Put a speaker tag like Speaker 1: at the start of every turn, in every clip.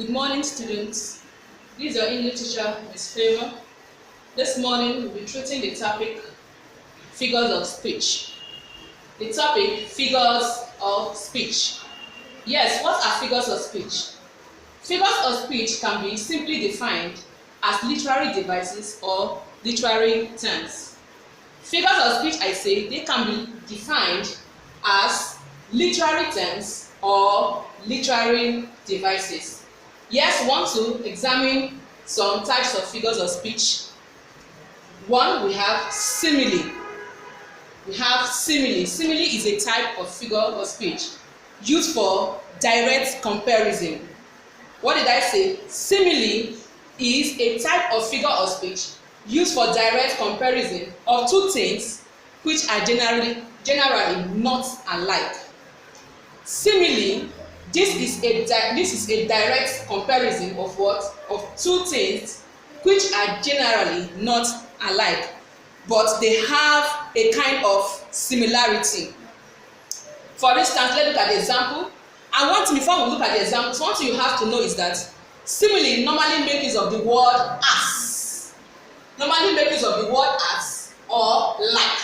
Speaker 1: Good morning, students. This is your English teacher, Ms. Favour. This morning, we'll be treating the topic figures of speech. The topic figures of speech. Yes, what are figures of speech? Figures of speech can be simply defined as literary devices or literary terms. Figures of speech, I say, they can be defined as literary terms or literary devices. Yes, we want to examine some types of figures of speech. One, we have simile. We have simile. Simile is a type of figure of speech used for direct comparison. What did I say? Simile is a type of figure of speech used for direct comparison of two things which are generally not alike. Simile, this is a direct comparison of what? Of two things which are generally not alike, but they have a kind of similarity. For instance, let's look at the example. And before we look at the examples, one thing you have to know is that simile normally make use of the word as. Normally make use of the word as or like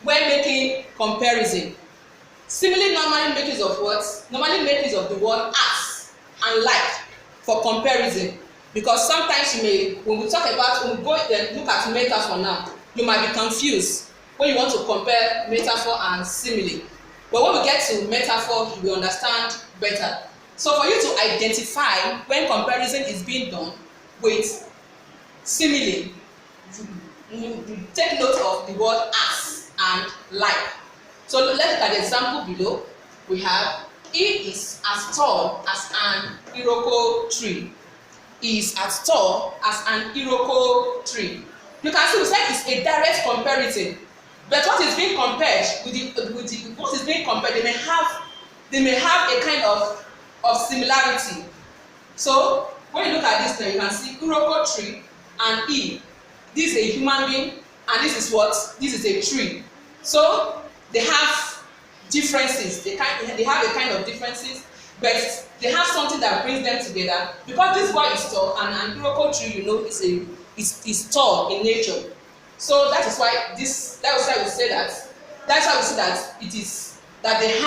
Speaker 1: when making comparison. Simile normally make use of what? Normally make use of the word as and like for comparison. Because sometimes when we go and look at metaphor now, you might be confused when you want to compare metaphor and simile. But when we get to metaphor, you will understand better. So for you to identify when comparison is being done with simile, you take note of the word as and like. So let's look at the example below. We have, he is as tall as an iroko tree. He is as tall as an iroko tree. You can see we said it's a direct comparison. But what is being compared what is being compared, they may have a kind of similarity. So when you look at this now, you can see iroko tree and he. This is a human being and this is what? This is a tree. So they have differences. They have a kind of differences, but they have something that brings them together. Because this boy is tall and an iroko tree, you know, is tall in nature. So that is why we say that. That's why we say that it is that they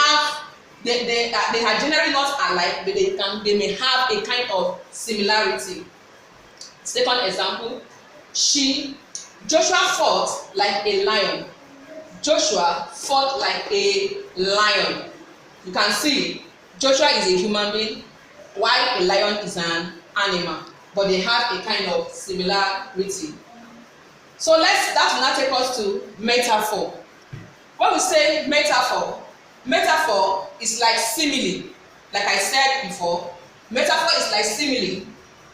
Speaker 1: are generally not alike, but they may have a kind of similarity. Second example, Joshua fought like a lion. Joshua fought like a lion. You can see Joshua is a human being, while a lion is an animal, but they have a kind of similarity. So that will now take us to metaphor. When we say metaphor is like simile. Like I said before, metaphor is like simile. You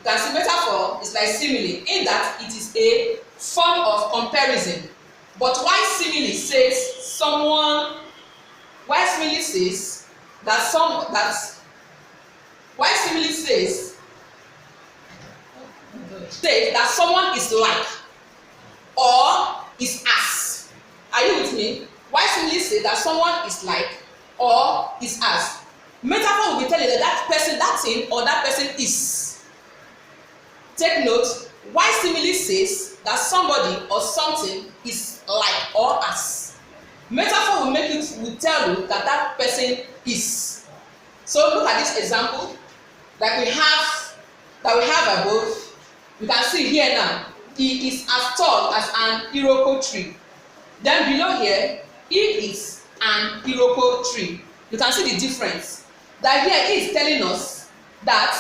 Speaker 1: can see metaphor is like simile in that it is a form of comparison. But why simile says that someone is like or is as. Are you with me? Why simile say that someone is like or is as? Metaphor will be telling you that person, that thing, or that person is. Take note. Why simile says that somebody or something is like or as. Metaphor will tell you that that person is. So look at this example that we have above. You can see here now, he is as tall as an iroko tree. Then below here, he is an iroko tree. You can see the difference. That here he is telling us that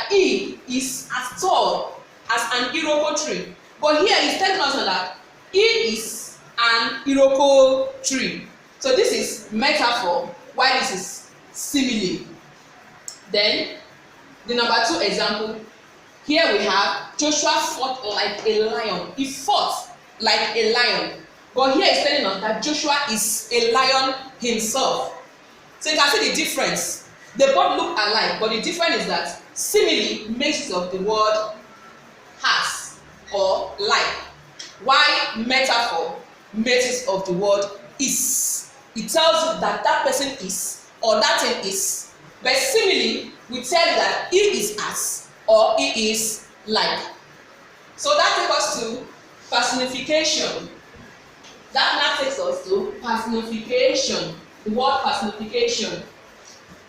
Speaker 1: he is as tall as an iroko tree. But here he's telling us that he is an iroko tree. So this is metaphor, while this is simile. Then the number 2 example. Here we have Joshua fought like a lion. He fought like a lion. But here he's telling us that Joshua is a lion himself. So you can see the difference. They both look alike, but the difference is that simile makes use of the word has or like, while metaphor makes use of the word is. It tells you that that person is or that thing is But similarly, we tell you that he is as or he is like. So that takes us to personification. That now takes us to personification. The word personification.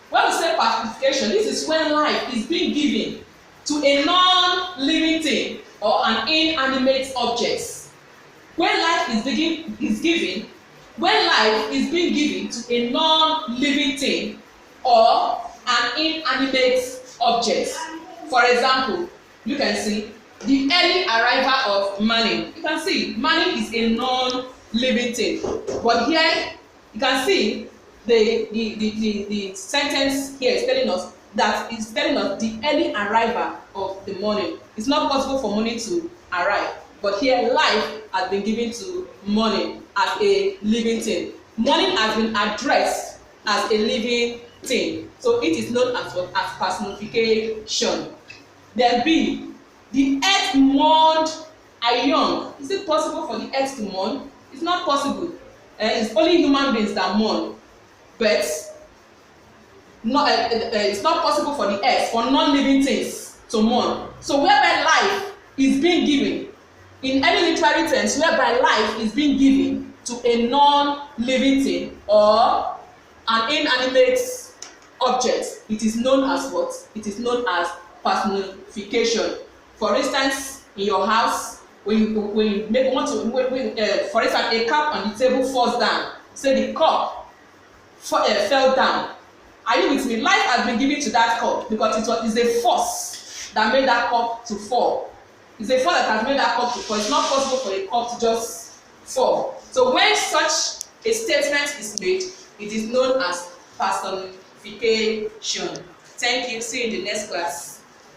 Speaker 1: When we say personification, this is when life is being given to a non-living thing or an inanimate object. When life is being given to a non-living thing or an inanimate object. For example, you can see the early arrival of money. You can see money is a non-living thing, but here you can see the sentence here is telling us that it's telling us the early arrival of the money. It's not possible for money to arrive, but here life has been given to money as a living thing. Money has been addressed as a living thing, so it is known as what? As personification. Then B, the earth mourned are young. Is it possible for the earth to mourn? It's not possible. It's only human beings that mourn, but it's not possible for the earth, for non-living things to mourn. So whereby life is being given, in any literary terms, whereby life is being given to a non-living thing or an inanimate object, it is known as what? It is known as personification. For instance, in your house, for instance, a cup on the table falls down. Say the cup fell down. Are you with me? Life has been given to that cup because it is a force that made that cup to fall. It's a force that has made that cup to fall. It's not possible for a cup to just fall. So when such a statement is made, it is known as personification. Thank you. See you in the next class.